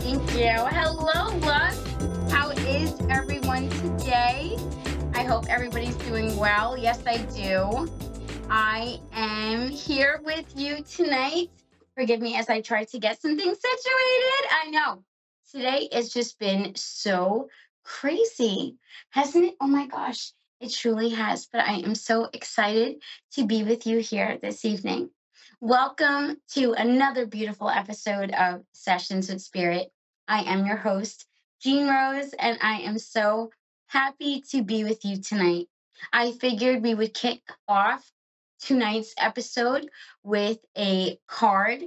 Thank you. Hello, love. How is everyone today? I hope everybody's doing well. Yes, I do. I am here with you tonight. Forgive me as I try to get some things situated. I know today has just been so crazy, hasn't it? Oh my gosh, it truly has. But I am so excited to be with you here this evening. Welcome to another beautiful episode of Sessions with Spirit. I am your host, Jean Rose, and I am so happy to be with you tonight. I figured we would kick off tonight's episode with a card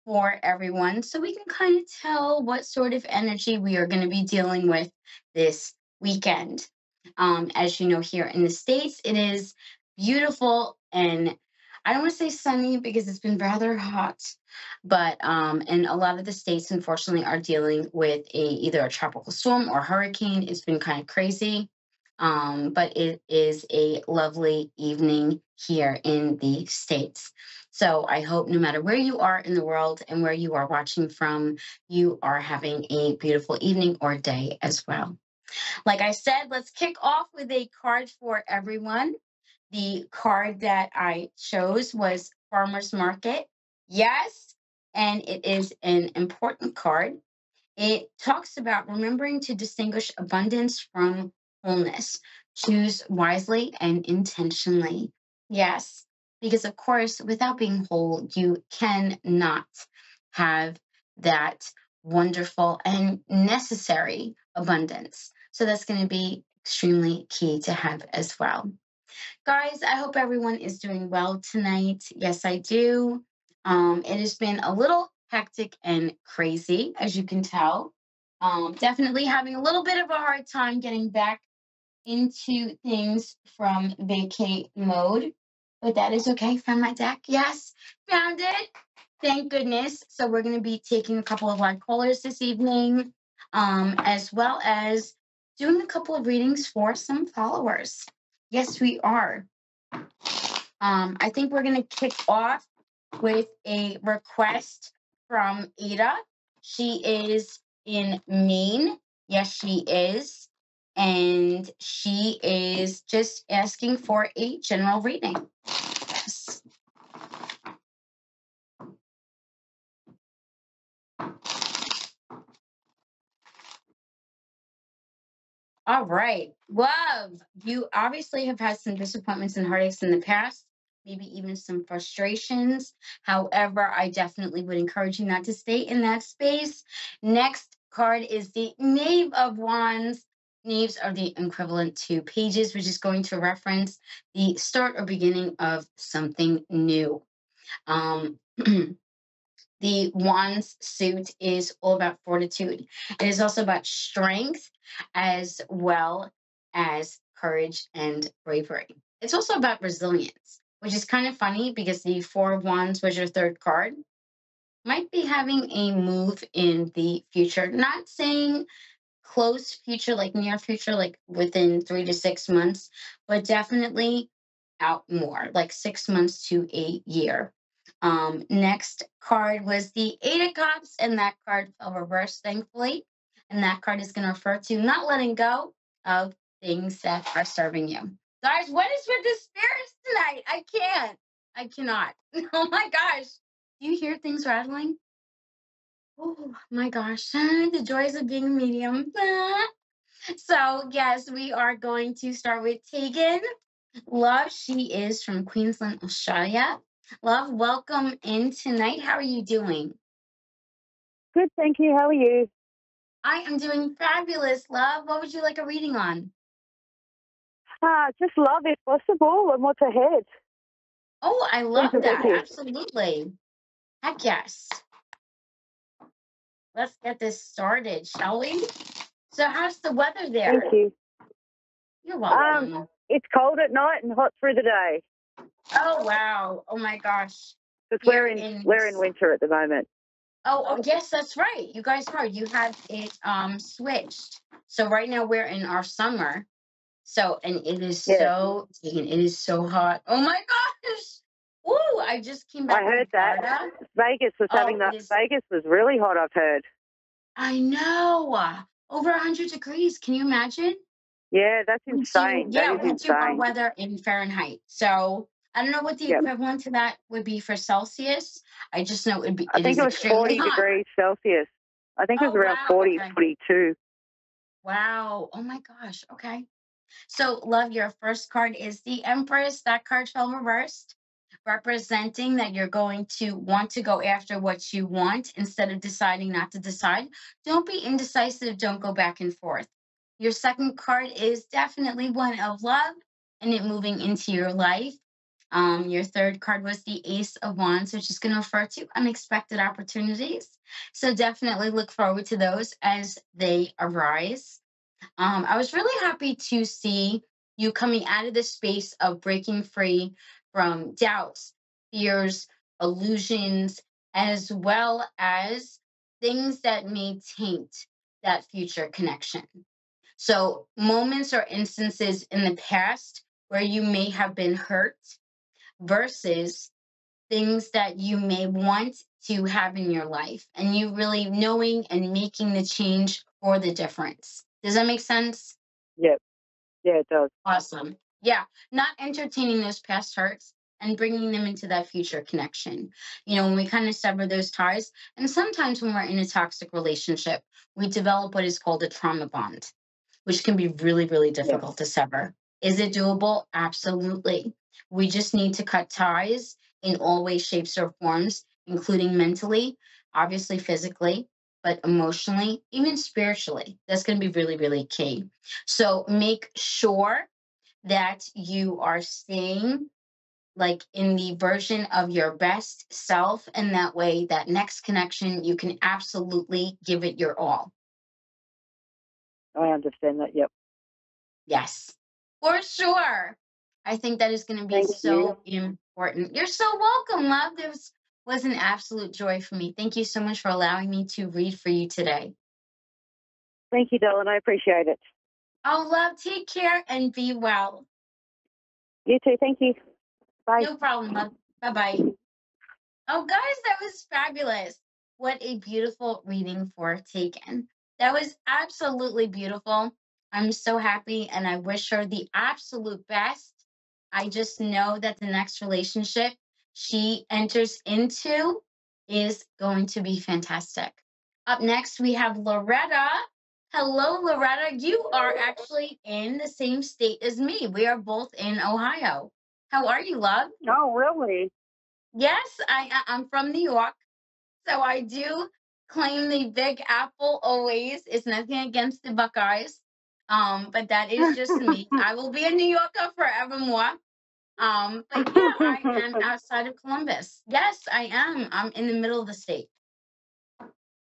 for everyone so we can kind of tell what sort of energy we are going to be dealing with this weekend. As you know, here in the States, it is beautiful and I don't want to say sunny because it's been rather hot, but and a lot of the states unfortunately are dealing with either a tropical storm or hurricane. It's been kind of crazy. But it is a lovely evening here in the States. So I hope no matter where you are in the world and where you are watching from, you are having a beautiful evening or day as well. Like I said, let's kick off with a card for everyone. The card that I chose was Farmer's Market. Yes, and it is an important card. It talks about remembering to distinguish abundance from wholeness. Choose wisely and intentionally. Yes, because of course, without being whole, you cannot have that wonderful and necessary abundance. So that's going to be extremely key to have as well. Guys, I hope everyone is doing well tonight. Yes, I do. It has been a little hectic and crazy, as you can tell. Definitely having a little bit of a hard time getting back into things from vacate mode, but that is okay. Found my deck. Yes, found it. Thank goodness. So we're going to be taking a couple of live callers this evening, as well as doing a couple of readings for some followers. Yes, we are. I think we're going to kick off with a request from Ada. She is in Maine. Yes, she is. And she is just asking for a general reading. Yes. All right. Love, you obviously have had some disappointments and heartaches in the past, maybe even some frustrations. However, I definitely would encourage you not to stay in that space. Next card is the Knave of Wands. Knaves are the equivalent to pages, which is going to reference the start or beginning of something new. Um, The Wands suit is all about fortitude. It is also about strength as well as courage and bravery. It's also about resilience, which is kind of funny because the Four of Wands was your third card. Might be having a move in the future. Not saying close future, like near future, like within 3 to 6 months, but definitely out more, like 6 months to a year. Next card was the Eight of Cups, and that card fell reversed, thankfully. And that card is going to refer to not letting go of things that are serving you. Guys, what is with the spirits tonight? I can't. I cannot. Oh my gosh. Do you hear things rattling? Oh my gosh, the joys of being a medium. So, yes, we are going to start with Tegan. Love, she is from Queensland, Australia. Love, welcome in tonight. How are you doing? Good, thank you. How are you? I am doing fabulous, love. What would you like a reading on? Just love if possible and what's ahead. Oh, I love Thank that. you. Absolutely. Heck yes. Let's get this started, shall we? So, how's the weather there? Thank you. You're welcome. It's cold at night and hot through the day. Oh, wow. Oh, my gosh. Because we're in winter at the moment. Oh, yes, that's right. You guys are. You had it switched. So right now we're in our summer. So and it is it is so hot. Oh my gosh. Woo! I just came back I heard from Florida. that. Vegas was having that. Vegas was really hot, I've heard. I know. Over 100 degrees. Can you imagine? Yeah, that's insane. That is We do our insane. weather in Fahrenheit. So I don't know what the Yep. equivalent to that would be for Celsius. I just know I it think is it was extremely 40 hot. degrees Celsius. I think it was Oh around wow. 40, Okay. 42. Wow. Oh my gosh. Okay. So, love, your first card is the Empress. That card fell reversed, representing that you're going to want to go after what you want instead of deciding not to decide. Don't be indecisive. Don't go back and forth. Your second card is definitely one of love and it moving into your life. Your third card was the Ace of Wands, which is going to refer to unexpected opportunities. So, definitely look forward to those as they arise. I was really happy to see you coming out of the space of breaking free from doubts, fears, illusions, as well as things that may taint that future connection. So, moments or instances in the past where you may have been hurt versus things that you may want to have in your life, and you really knowing and making the change for the difference. Does that make sense? Yep. Yeah, it does. Awesome. Yeah, not entertaining those past hurts and bringing them into that future connection. When we kind of sever those ties, and sometimes when we're in a toxic relationship, we develop what is called a trauma bond, which can be really, really Yeah. difficult to sever. Is it doable? Absolutely. We just need to cut ties in all ways, shapes, or forms, including mentally, obviously physically, but emotionally, even spiritually. That's going to be really, really key. So make sure that you are staying like in the version of your best self. And that way, that next connection, you can absolutely give it your all. I understand that. Yep. Yes, for sure. I think that is going to be Thank you. so important. You're so welcome, love. This was an absolute joy for me. Thank you so much for allowing me to read for you today. Thank you, darling. I appreciate it. Oh, love, take care and be well. You too. Thank you. Bye. No problem, love. Bye bye. Oh, guys, that was fabulous. What a beautiful reading for Taken. That was absolutely beautiful. I'm so happy and I wish her the absolute best. I just know that the next relationship she enters into is going to be fantastic. Up next, we have Loretta. Hello, Loretta. You are actually in the same state as me. We are both in Ohio. How are you, love? Oh, really? Yes, I'm from New York, so I do claim the Big Apple always. It's nothing against the Buckeyes, but that is just me. I will be a New Yorker forevermore. But yeah, I am outside of Columbus. Yes, I am. I'm in the middle of the state.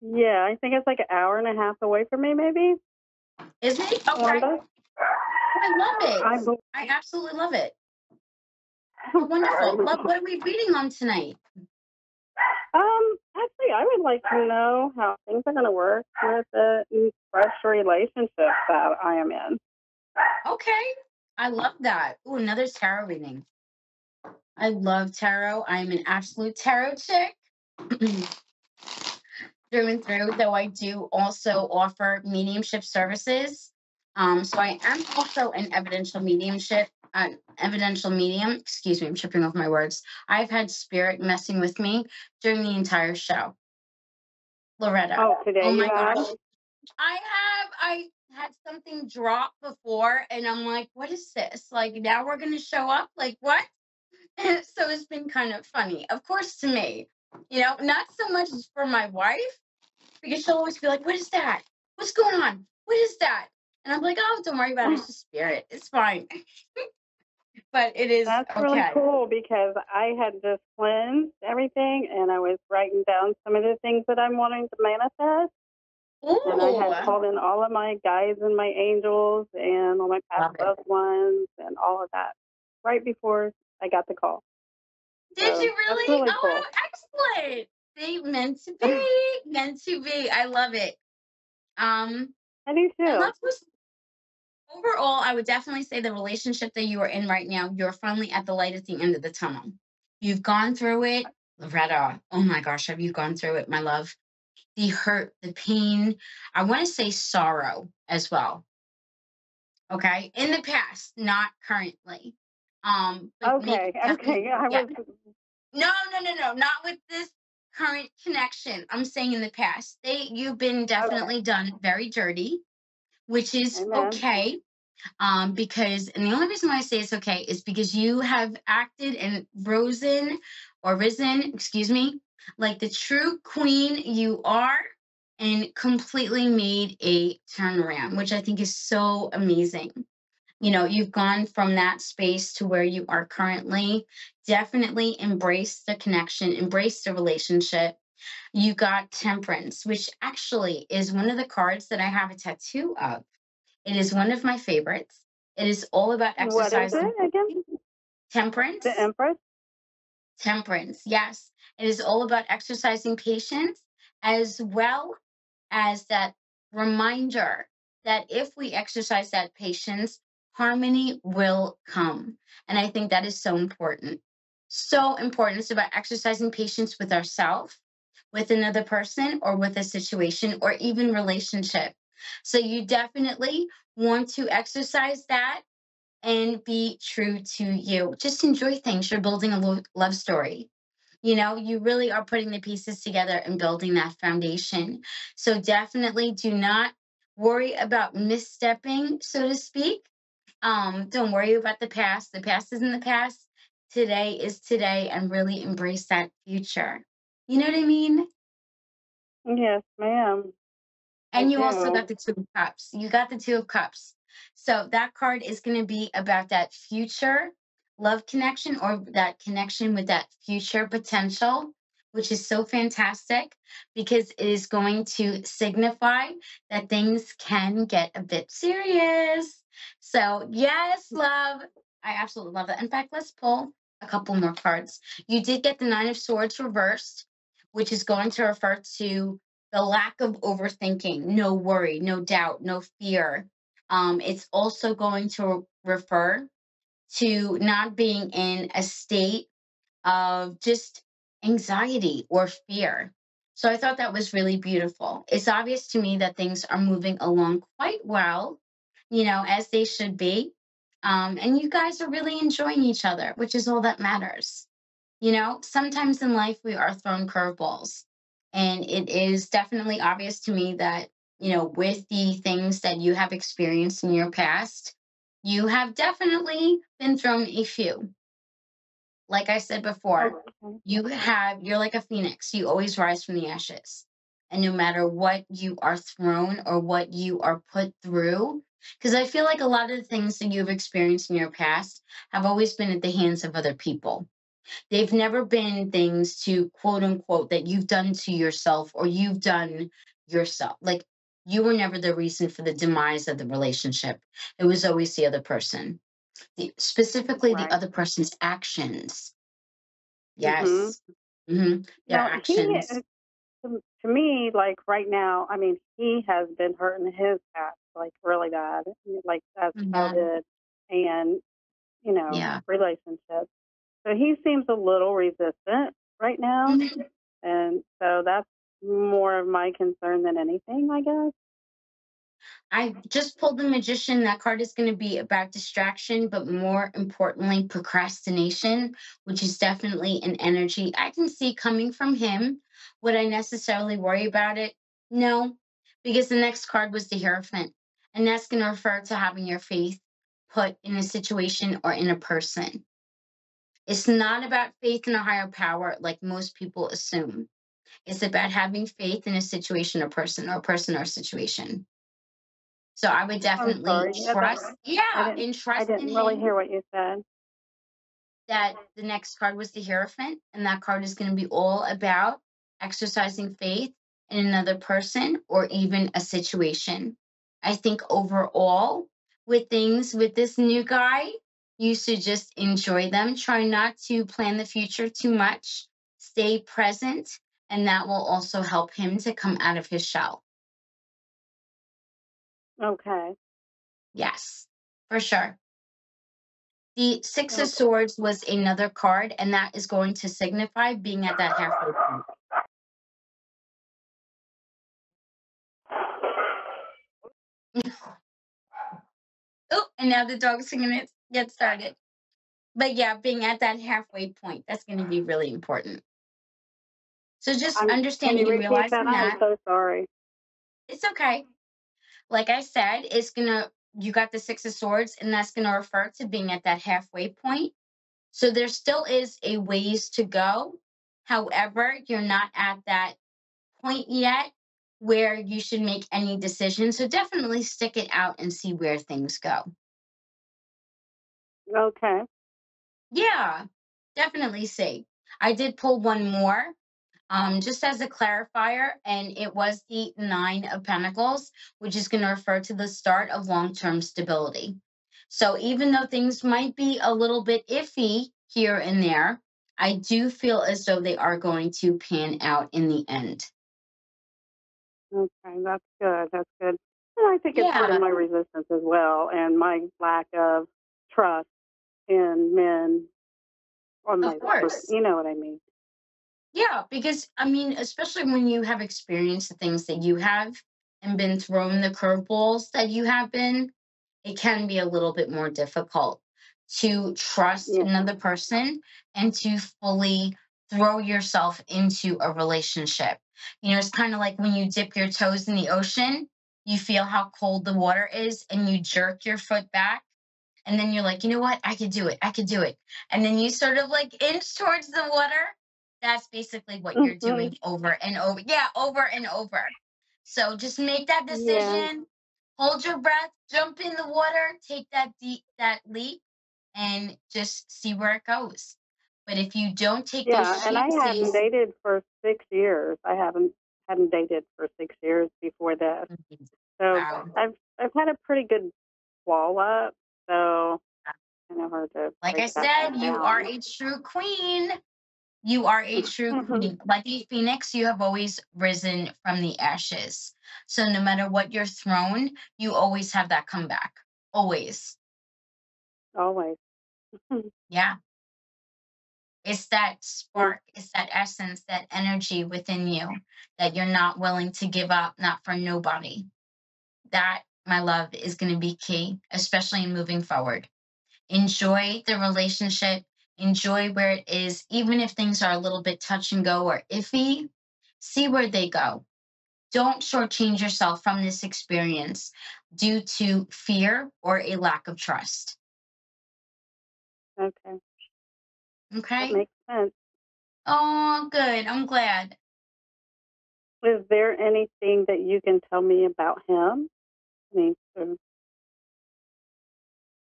Yeah, I think it's like an hour and a half away from me, maybe. Is it? Okay. Columbus. I love I it. I absolutely love it. Oh, wonderful. Love, what are we reading on tonight? Actually, I would like to know how things are going to work with the fresh relationship that I am in. Okay. I love that. Ooh, another tarot reading. I love tarot. I'm an absolute tarot chick. Through and through, though I do also offer mediumship services. So I am also an evidential medium. Excuse me, I'm tripping over my words. I've had spirit messing with me during the entire show. Loretta. Oh, today Oh my you have? gosh. I had something drop before and I'm like, what is this? Like now we're gonna show up? Like what? So it's been kind of funny. Of course to me. Not so much for my wife, because she'll always be like, what is that? What's going on? What is that? And I'm like, oh, don't worry about it. It's just spirit. It's fine. But it is That's really okay. cool because I had just cleansed everything and I was writing down some of the things that I'm wanting to manifest. And I had called in all of my guides and my angels and all my past loved ones and all of that right before I got the call. Did So you really? That's really Oh, cool. excellent. See, meant to be. Meant to be. I love it. I do I too. love this. Overall, I would definitely say the relationship that you are in right now, you're finally at the light at the end of the tunnel. You've gone through it. Loretta, oh my gosh, have you gone through it, my love? the hurt, the pain. I want to say sorrow as well. Okay. In the past, not currently. But make Okay, definitely, okay. I yeah. was No, no, no, no, not with this current connection. I'm saying in the past. You've been okay. definitely done very dirty, which is Amen. okay. Because, and the only reason why I say it's okay is because you have acted and risen, excuse me, like the true queen you are, and completely made a turnaround, which I think is so amazing. You've gone from that space to where you are currently. Definitely embrace the connection, embrace the relationship. You got temperance, which actually is one of the cards that I have a tattoo of. It is one of my favorites. It is all about What is exercising it again? The temperance. Empress? Temperance, yes. It is all about exercising patience, as well as that reminder that if we exercise that patience, harmony will come. And I think that is so important. So important. It's about exercising patience with ourselves, with another person, or with a situation, or even relationship. So you definitely want to exercise that and be true to you. Just enjoy things. You're building a love story. You really are putting the pieces together and building that foundation. So definitely do not worry about misstepping, so to speak. Don't worry about the past. The past is in the past. Today is today, and really embrace that future. You know what I mean? Yes, ma'am. I And you also got do. the Two of Cups. You got the Two of Cups. So that card is going to be about that future love connection, or that connection with that future potential, which is so fantastic because it is going to signify that things can get a bit serious. So, yes, love. I absolutely love that. In fact, let's pull a couple more cards. You did get the Nine of Swords reversed, which is going to refer to the lack of overthinking, no worry, no doubt, no fear. It's also going to refer to not being in a state of just anxiety or fear. So I thought that was really beautiful. It's obvious to me that things are moving along quite well, as they should be. And you guys are really enjoying each other, which is all that matters. Sometimes in life we are thrown curveballs. And it is definitely obvious to me that, with the things that you have experienced in your past, you have definitely been thrown a few. Like I said before, Okay. you're like a phoenix. You always rise from the ashes. And no matter what you are thrown or what you are put through, because I feel like a lot of the things that you've experienced in your past have always been at the hands of other people. They've never been things to quote unquote that you've done to yourself or you've done yourself. Like you were never the reason for the demise of the relationship. It was always the other person, specifically the Right. other person's actions. Mhm. Yes. Their Now he actions. to me, like right now, I mean, he has been hurt in his past, like really bad, like as Mhm. childhood and Yeah. relationships. So he seems a little resistant right now, Mhm. and so that's more of my concern than anything, I guess. I just pulled the magician. That card is going to be about distraction, but more importantly, procrastination, which is definitely an energy I can see coming from him. Would I necessarily worry about it? No, because the next card was the Hierophant, and that's going to refer to having your faith put in a situation or in a person. It's not about faith in a higher power like most people assume. It's about having faith in a situation or person, or person or situation. So I would I'm definitely sorry. trust, I yeah, didn't and I trust in didn't really him hear what you said. that the next card was the Hierophant, and that card is going to be all about exercising faith in another person or even a situation. I think overall, with things with this new guy, you should just enjoy them. Try not to plan the future too much. Stay present, and that will also help him to come out of his shell. Okay. Yes, for sure. The Six of Okay. Swords was another card, and that is going to signify being at that halfway point. Oh, and now the dog's gonna get started. But yeah, being at that halfway point, that's gonna be really important. So just Can you understanding and repeat that? realizing I am that so sorry. it's okay. Like I said, you got the Six of Swords, and that's gonna refer to being at that halfway point. So there still is a ways to go. However, you're not at that point yet where you should make any decisions. So definitely stick it out and see where things go. Okay. Yeah, definitely see. I did pull one more, just as a clarifier, and it was the Nine of Pentacles, which is going to refer to the start of long term stability. So even though things might be a little bit iffy here and there, I do feel as though they are going to pan out in the end. Okay, that's good. That's good. And I think it's part of Yeah, my resistance as well, and my lack of trust in men or of my, course. you know what I mean. Yeah, because I mean, especially when you have experienced the things that you have and been thrown the curveballs that you have been, it can be a little bit more difficult to trust Yeah. another person and to fully throw yourself into a relationship. You know, it's kind of like when you dip your toes in the ocean, you feel how cold the water is and you jerk your foot back. And then you're like, you know what? I could do it. I could do it. And then you sort of like inch towards the water. That's basically what you're Hmm. doing over and over. Yeah, over and over. So just make that Yeah. decision, hold your breath, jump in the water, take that leap, and just see where it goes. But if you don't take Yeah. those And I hadn't chances, dated for 6 years. I hadn't dated for 6 years before this. mhm, So wow. I've had a pretty good wall up. So kind of hard to Like break I that said, back you are down. a true queen. You are a true queen. Like a phoenix, you have always risen from the ashes. So no matter what you're thrown, you always have that comeback. Always. Always. Yeah. It's that Yeah. spark, it's that essence, that energy within you that you're not willing to give up, not for nobody. That, my love, is going to be key, especially in moving forward. Enjoy the relationship, enjoy where it is, even if things are a little bit touch and go or iffy, see where they go. Don't shortchange yourself from this experience due to fear or a lack of trust. Okay. That Okay? makes sense. Oh, good. I'm glad. Is there anything that you can tell me about him? I mean,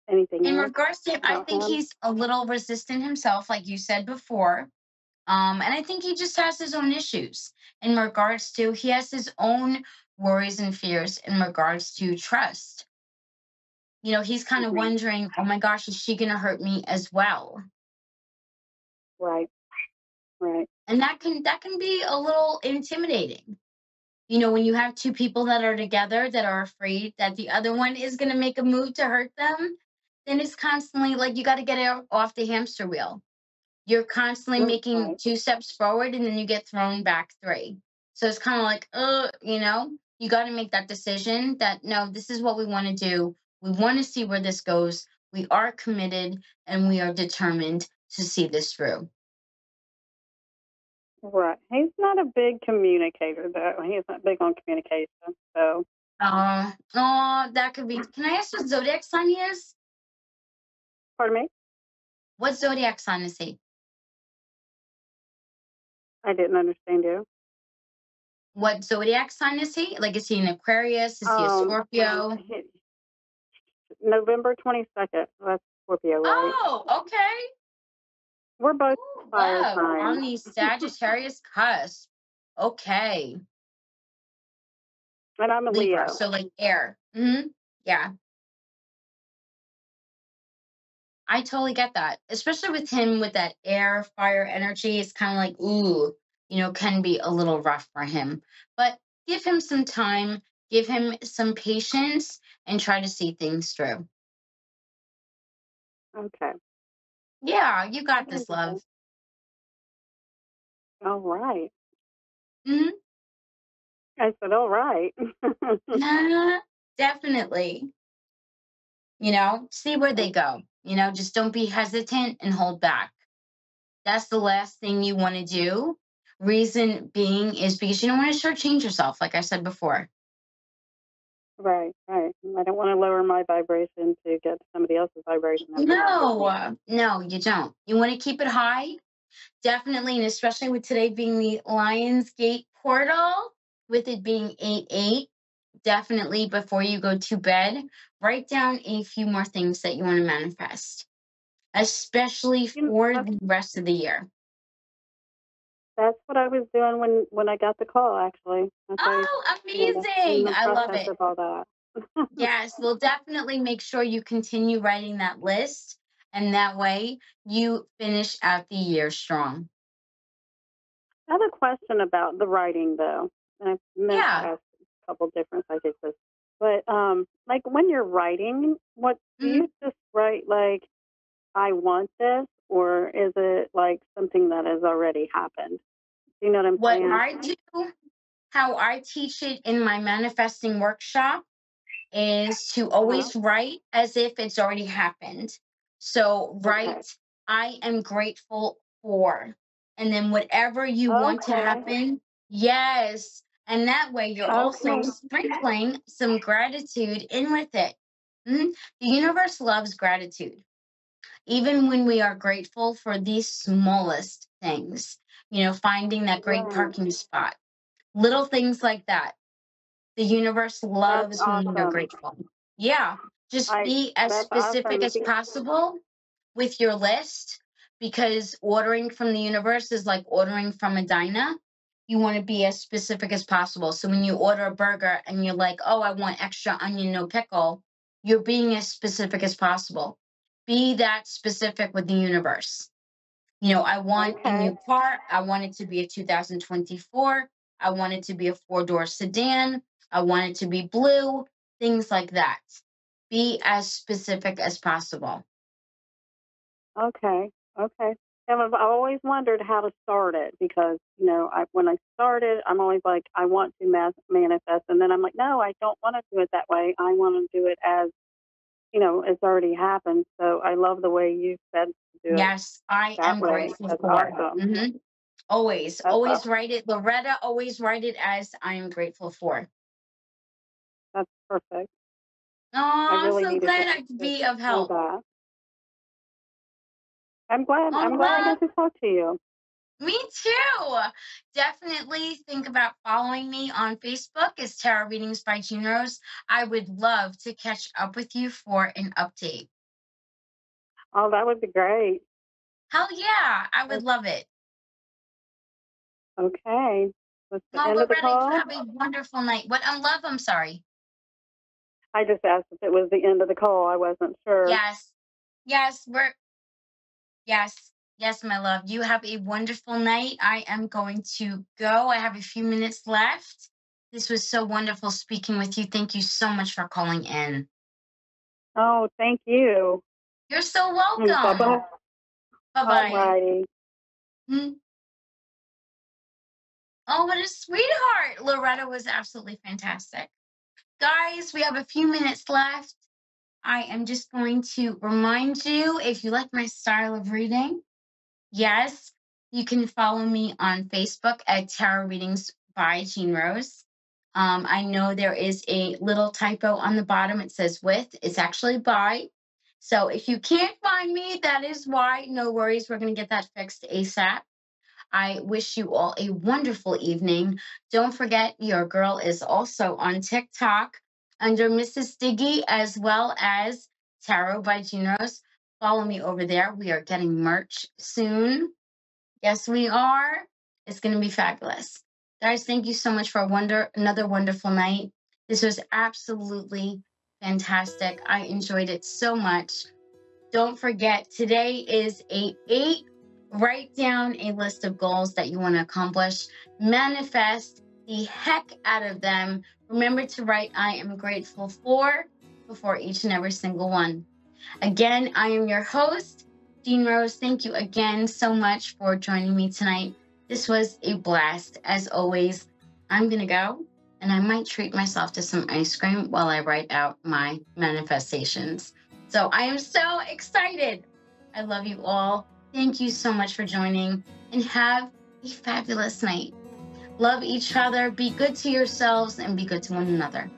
anything In else regards to him, I about think him? he's a little resistant himself, like you said before. And I think he just has his own issues in regards to, he has his own worries and fears in regards to trust. You know, he's kind of Hmm. wondering, oh my gosh, is she going to hurt me as well? Right. Right. And that can be a little intimidating. You know, when you have two people that are together that are afraid that the other one is going to make a move to hurt them, then it's constantly like you got to get it off the hamster wheel. You're constantly making Right. two steps forward and then you get thrown back three. So it's kind of like, you got to make that decision that no, this is what we want to do. We want to see where this goes. We are committed and we are determined to see this through. Right. He's not a big communicator, though. He's not big on communication. So, That could be. Can I ask what zodiac sign he is? pardon me? What zodiac sign is he? I didn't understand you. What zodiac sign is he? Like, is he an Aquarius? Is he a Scorpio? November 22nd. That's Scorpio, right? Oh, okay. We're both Ooh, fire love on signs. the Sagittarius cusp. Okay, And I'm a Libra. Leo. So like air. Yeah, I totally get that. Especially with him with that air, fire energy. It's kind of like, ooh, can be a little rough for him. But give him some time, give him some patience, and try to see things through. Okay. Yeah, you I got this, love. understand. All right. Hmm. I said, all right. Definitely. See where they go. Just don't be hesitant and hold back. That's the last thing you want to do. Reason being is because you don't want to shortchange yourself, like I said before. Right, right. I don't want to lower my vibration to get somebody else's vibration up. No, you don't. You want to keep it high, definitely, and especially with today being the Lionsgate portal, with it being 8/8, definitely before you go to bed, write down a few more things that you want to manifest, especially for the rest of the year. That's what I was doing when I got the call, actually. Amazing. I love it. Of all that. Yes, we'll definitely make sure you continue writing that list, and that way you finish out the year strong. I have a question about the writing, though. And I've meant to ask a couple different psychics this. But, like, when you're writing, what do you just write, like, I want this, or is it, like, something that has already happened? Do you know what I'm saying? What I do, how I teach it in my manifesting workshop, is to always write as if it's already happened. So write, I am grateful for, and then whatever you want to happen, yes. And that way you're also sprinkling some gratitude in with it. The universe loves gratitude. Even when we are grateful for the smallest things, finding that great parking spot, little things like that. The universe loves when you're grateful. Yeah. Just be as specific as possible with your list, because ordering from the universe is like ordering from a diner. You want to be as specific as possible. So when you order a burger and you're like, oh, I want extra onion, no pickle, you're being as specific as possible. Be that specific with the universe. I want a new car. I want it to be a 2024. I want it to be a 4-door sedan. I want it to be blue, things like that. Be as specific as possible. Okay. And I've always wondered how to start it because, when I started, I'm always like, I want to manifest. And then I'm like, no, I don't want to do it that way. I want to do it as, it's already happened. So I love the way you said to do it. Yes, I am grateful for it. Always write it. Loretta, always write it as I am grateful for. That's perfect. Oh, I'm so glad I could be of help. I'm glad I got to talk to you. Me too. Definitely think about following me on Facebook as Tarot Readings by Jean Rose. I would love to catch up with you for an update. Oh, that would be great. Hell yeah, I would love it. Okay. Loretta, you have a wonderful night. What? Love, I'm sorry. I just asked if it was the end of the call. I wasn't sure. Yes, my love. You have a wonderful night. I am going to go. I have a few minutes left. This was so wonderful speaking with you. Thank you so much for calling in. Oh, thank you. You're so welcome. Bye-bye. Bye-bye. Alrighty. Oh, what a sweetheart. Loretta was absolutely fantastic. Guys, we have a few minutes left. I am just going to remind you, if you like my style of reading, yes, you can follow me on Facebook at Tarot Readings by Jean Rose. I know there is a little typo on the bottom. It says with. It's actually by. So if you can't find me, that is why. No worries. We're going to get that fixed ASAP. I wish you all a wonderful evening. Don't forget, your girl is also on TikTok under Mrs. Diggy, as well as Tarot by Jean Rose. Follow me over there. We are getting merch soon. Yes, we are. It's going to be fabulous. Guys, thank you so much for another wonderful night. This was absolutely fantastic. I enjoyed it so much. Don't forget, today is 8/8. Write down a list of goals that you want to accomplish. Manifest the heck out of them. Remember to write I am grateful for before each and every single one. Again, I am your host, Jean Rose. Thank you again so much for joining me tonight. This was a blast. As always, I'm going to go. and I might treat myself to some ice cream while I write out my manifestations. So I am so excited. I love you all. Thank you so much for joining, and have a fabulous night. Love each other, be good to yourselves, and be good to one another.